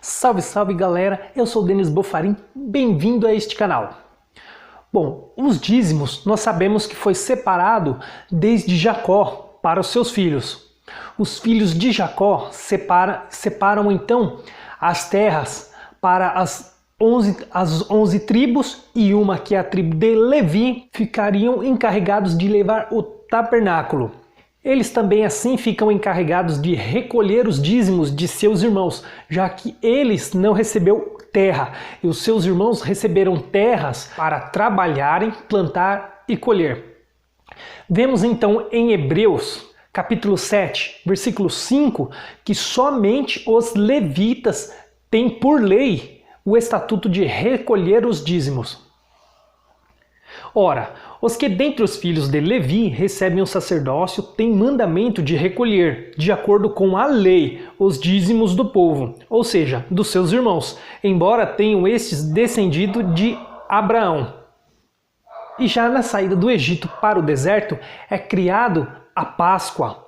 Salve, salve galera, eu sou o Denis Bofarim, bem-vindo a este canal. Bom, os dízimos nós sabemos que foi separado desde Jacó para os seus filhos. Os filhos de Jacó separam então as terras para as 11 tribos e uma que é a tribo de Levi ficariam encarregados de levar o tabernáculo. Eles também assim ficam encarregados de recolher os dízimos de seus irmãos, já que eles não receberam terra e os seus irmãos receberam terras para trabalharem, plantar e colher. Vemos então em Hebreus, capítulo 7, versículo 5, que somente os levitas têm por lei o estatuto de recolher os dízimos. Ora, os que dentre os filhos de Levi recebem o sacerdócio têm mandamento de recolher, de acordo com a lei, os dízimos do povo, ou seja, dos seus irmãos, embora tenham estes descendido de Abraão. E já na saída do Egito para o deserto é criado a Páscoa,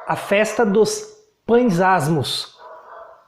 a festa dos pães asmos,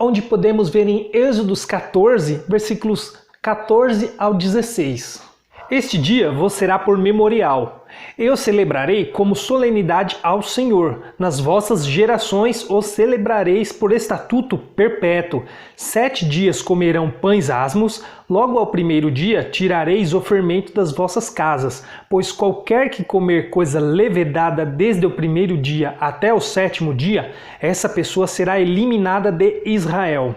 onde podemos ver em Êxodos 14, versículos 14 ao 16. Este dia vos será por memorial. Eu celebrarei como solenidade ao Senhor. Nas vossas gerações os celebrareis por estatuto perpétuo. 7 dias comerão pães asmos, logo ao primeiro dia tirareis o fermento das vossas casas, pois qualquer que comer coisa levedada desde o primeiro dia até o 7º dia, essa pessoa será eliminada de Israel.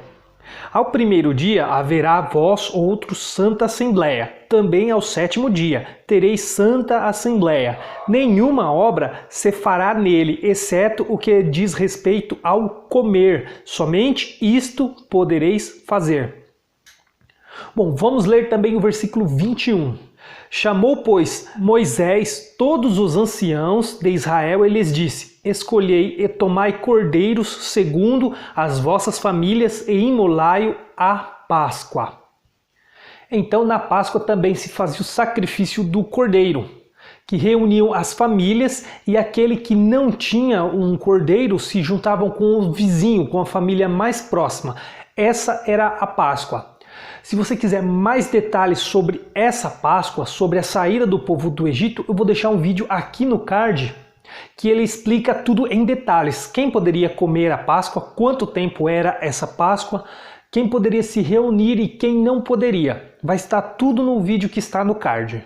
Ao primeiro dia haverá vós outro santa assembleia. Também ao 7º dia tereis santa assembleia. Nenhuma obra se fará nele, exceto o que diz respeito ao comer. Somente isto podereis fazer. Bom, vamos ler também o versículo 21. Chamou, pois, Moisés todos os anciãos de Israel e lhes disse: escolhei e tomai cordeiros segundo as vossas famílias e imolai-o à Páscoa. Então na Páscoa também se fazia o sacrifício do cordeiro, que reuniam as famílias, e aquele que não tinha um cordeiro se juntavam com o vizinho, com a família mais próxima. Essa era a Páscoa. Se você quiser mais detalhes sobre essa Páscoa, sobre a saída do povo do Egito, eu vou deixar um vídeo aqui no card que ele explica tudo em detalhes. Quem poderia comer a Páscoa, quanto tempo era essa Páscoa, quem poderia se reunir e quem não poderia. Vai estar tudo no vídeo que está no card.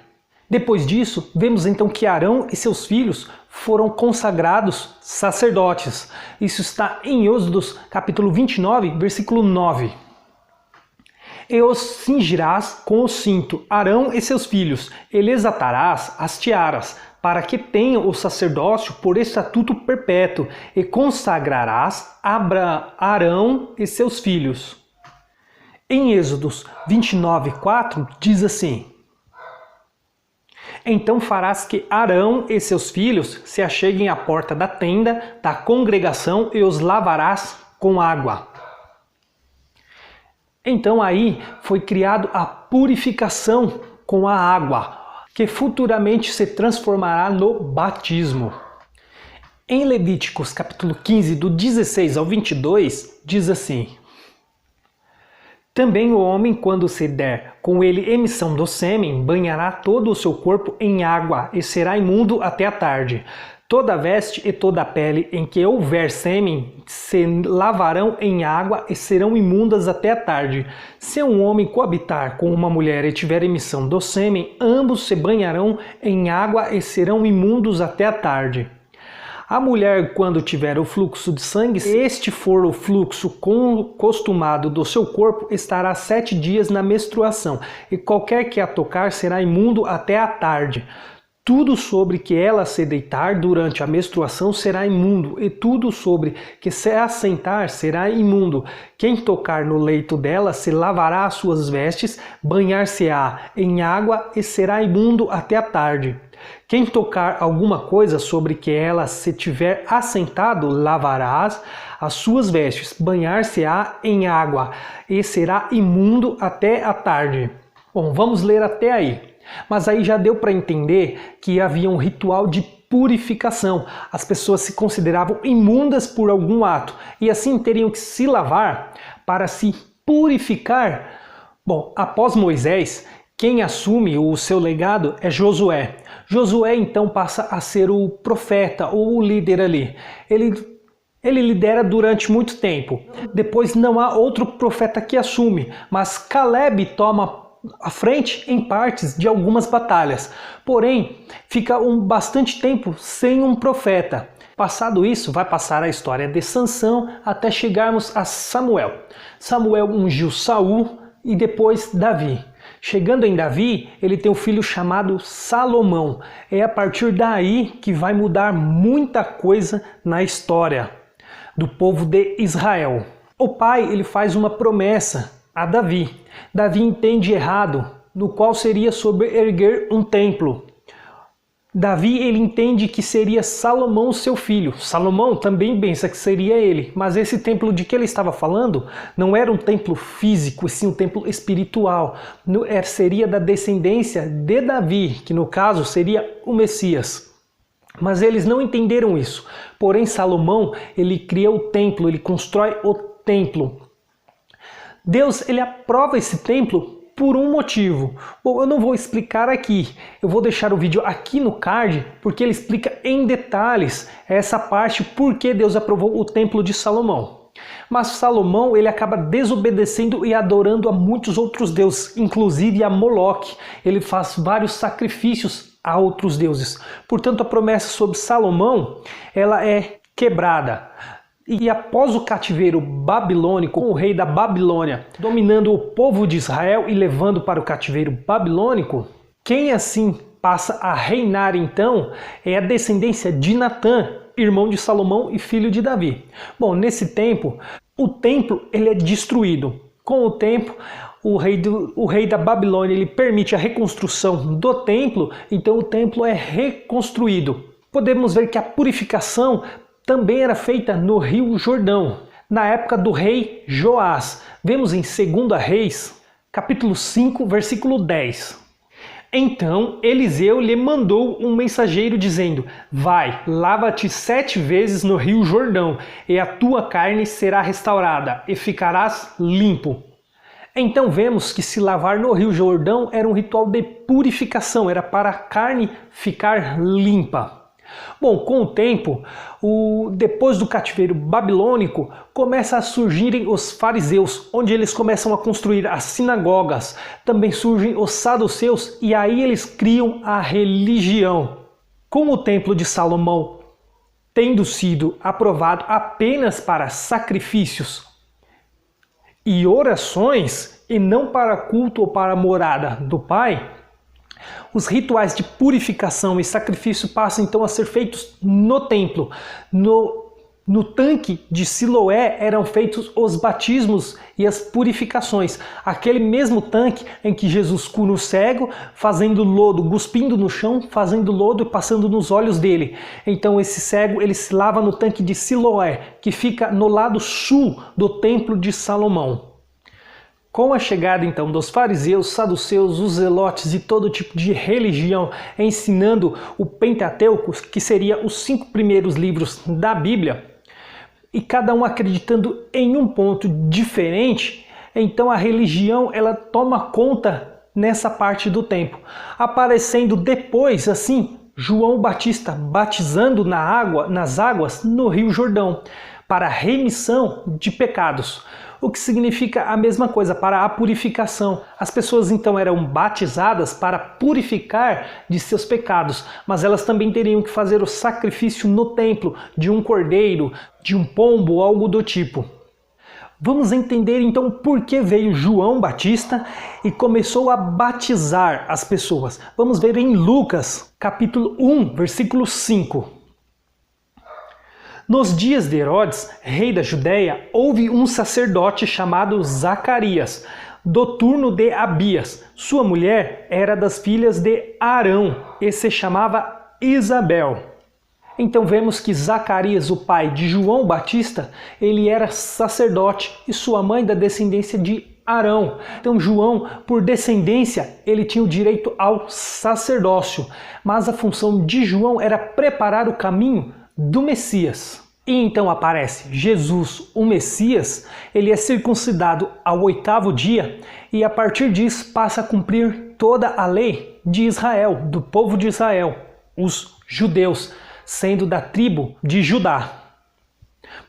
Depois disso, vemos então que Arão e seus filhos foram consagrados sacerdotes. Isso está em Êxodos capítulo 29, versículo 9. E os cingirás com o cinto, Arão e seus filhos, e lhes atarás as tiaras, para que tenham o sacerdócio por estatuto perpétuo, e consagrarás Arão e seus filhos. Em Êxodos 29:4 diz assim: então farás que Arão e seus filhos se acheguem à porta da tenda da congregação e os lavarás com água. Então aí foi criado a purificação com a água, que futuramente se transformará no batismo. Em Levíticos capítulo 15, do 16 ao 22, diz assim: também o homem, quando se der com ele emissão do sêmen, banhará todo o seu corpo em água e será imundo até a tarde. Toda a veste e toda a pele em que houver sêmen se lavarão em água e serão imundas até a tarde. Se um homem coabitar com uma mulher e tiver emissão do sêmen, ambos se banharão em água e serão imundos até a tarde. A mulher, quando tiver o fluxo de sangue, se este for o fluxo costumado do seu corpo, estará 7 dias na menstruação, e qualquer que a tocar será imundo até a tarde. Tudo sobre que ela se deitar durante a menstruação será imundo, e tudo sobre que se assentar será imundo. Quem tocar no leito dela se lavará as suas vestes, banhar-se-á em água e será imundo até a tarde. Quem tocar alguma coisa sobre que ela se tiver assentado, lavarás as suas vestes, banhar-se-á em água e será imundo até a tarde. Bom, vamos ler até aí. Mas aí já deu para entender que havia um ritual de purificação. As pessoas se consideravam imundas por algum ato e assim teriam que se lavar para se purificar. Bom, após Moisés, quem assume o seu legado é Josué. Josué então passa a ser o profeta ou o líder ali. Ele lidera durante muito tempo. Depois não há outro profeta que assume, mas Caleb toma a frente em partes de algumas batalhas. Porém, fica bastante tempo sem um profeta. Passado isso, vai passar a história de Sansão até chegarmos a Samuel. Samuel ungiu Saul e depois Davi. Chegando em Davi, ele tem um filho chamado Salomão. É a partir daí que vai mudar muita coisa na história do povo de Israel. O pai ele faz uma promessa a Davi. Davi entende errado, no qual seria sobre erguer um templo. Davi ele entende que seria Salomão seu filho. Salomão também pensa que seria ele, mas esse templo de que ele estava falando não era um templo físico, e sim um templo espiritual. Seria da descendência de Davi, que no caso seria o Messias. Mas eles não entenderam isso. Porém, Salomão ele cria o templo, ele constrói o templo. Deus ele aprova esse templo por um motivo. Bom, eu não vou explicar aqui. Eu vou deixar o vídeo aqui no card, porque ele explica em detalhes essa parte por que Deus aprovou o templo de Salomão. Mas Salomão ele acaba desobedecendo e adorando a muitos outros deuses, inclusive a Moloque. Ele faz vários sacrifícios a outros deuses. Portanto, a promessa sobre Salomão ela é quebrada. E após o cativeiro babilônico, com o rei da Babilônia dominando o povo de Israel e levando para o cativeiro babilônico, quem assim passa a reinar então é a descendência de Natã, irmão de Salomão e filho de Davi. Bom, nesse tempo, o templo ele é destruído. Com o tempo, o rei da Babilônia ele permite a reconstrução do templo, então o templo é reconstruído. Podemos ver que a purificação também era feita no Rio Jordão, na época do rei Joás. Vemos em 2 Reis, capítulo 5, versículo 10. Então Eliseu lhe mandou um mensageiro dizendo: vai, lava-te 7 vezes no Rio Jordão, e a tua carne será restaurada, e ficarás limpo. Então vemos que se lavar no Rio Jordão era um ritual de purificação, era para a carne ficar limpa. Bom, com o tempo, depois do cativeiro babilônico, começa a surgirem os fariseus, onde eles começam a construir as sinagogas. Também surgem os saduceus e aí eles criam a religião. Com o templo de Salomão tendo sido aprovado apenas para sacrifícios e orações, e não para culto ou para a morada do Pai, os rituais de purificação e sacrifício passam então a ser feitos no templo. No tanque de Siloé eram feitos os batismos e as purificações. Aquele mesmo tanque em que Jesus cura o cego, fazendo lodo, cuspindo no chão, fazendo lodo e passando nos olhos dele. Então esse cego ele se lava no tanque de Siloé, que fica no lado sul do templo de Salomão. Com a chegada então dos fariseus, saduceus, os zelotes e todo tipo de religião ensinando o Pentateuco, que seria os 5 primeiros livros da Bíblia, e cada um acreditando em um ponto diferente, então a religião ela toma conta nessa parte do tempo, aparecendo depois assim João Batista batizando nas águas no Rio Jordão para a remissão de pecados. O que significa a mesma coisa, para a purificação. As pessoas então eram batizadas para purificar de seus pecados, mas elas também teriam que fazer o sacrifício no templo de um cordeiro, de um pombo, algo do tipo. Vamos entender então por que veio João Batista e começou a batizar as pessoas. Vamos ver em Lucas, capítulo 1, versículo 5. Nos dias de Herodes, rei da Judéia, houve um sacerdote chamado Zacarias, do turno de Abias. Sua mulher era das filhas de Arão e se chamava Isabel. Então vemos que Zacarias, o pai de João Batista, ele era sacerdote e sua mãe da descendência de Arão. Então João, por descendência, ele tinha o direito ao sacerdócio, mas a função de João era preparar o caminho do Messias. E então aparece Jesus, o Messias, ele é circuncidado ao 8º dia e a partir disso passa a cumprir toda a lei de Israel, do povo de Israel, os judeus, sendo da tribo de Judá.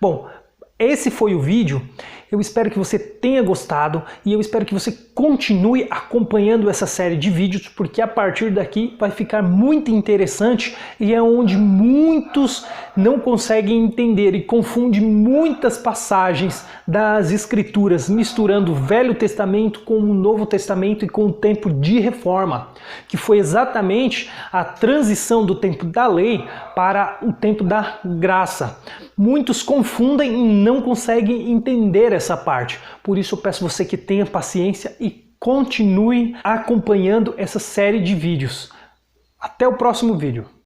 Bom, esse foi o vídeo. Eu espero que você tenha gostado e eu espero que você continue acompanhando essa série de vídeos, porque a partir daqui vai ficar muito interessante e é onde muitos não conseguem entender e confundem muitas passagens das Escrituras, misturando o Velho Testamento com o Novo Testamento e com o tempo de reforma, que foi exatamente a transição do tempo da lei para o tempo da graça. Muitos confundem e não conseguem entender essa parte. Por isso eu peço você que tenha paciência e continue acompanhando essa série de vídeos. Até o próximo vídeo.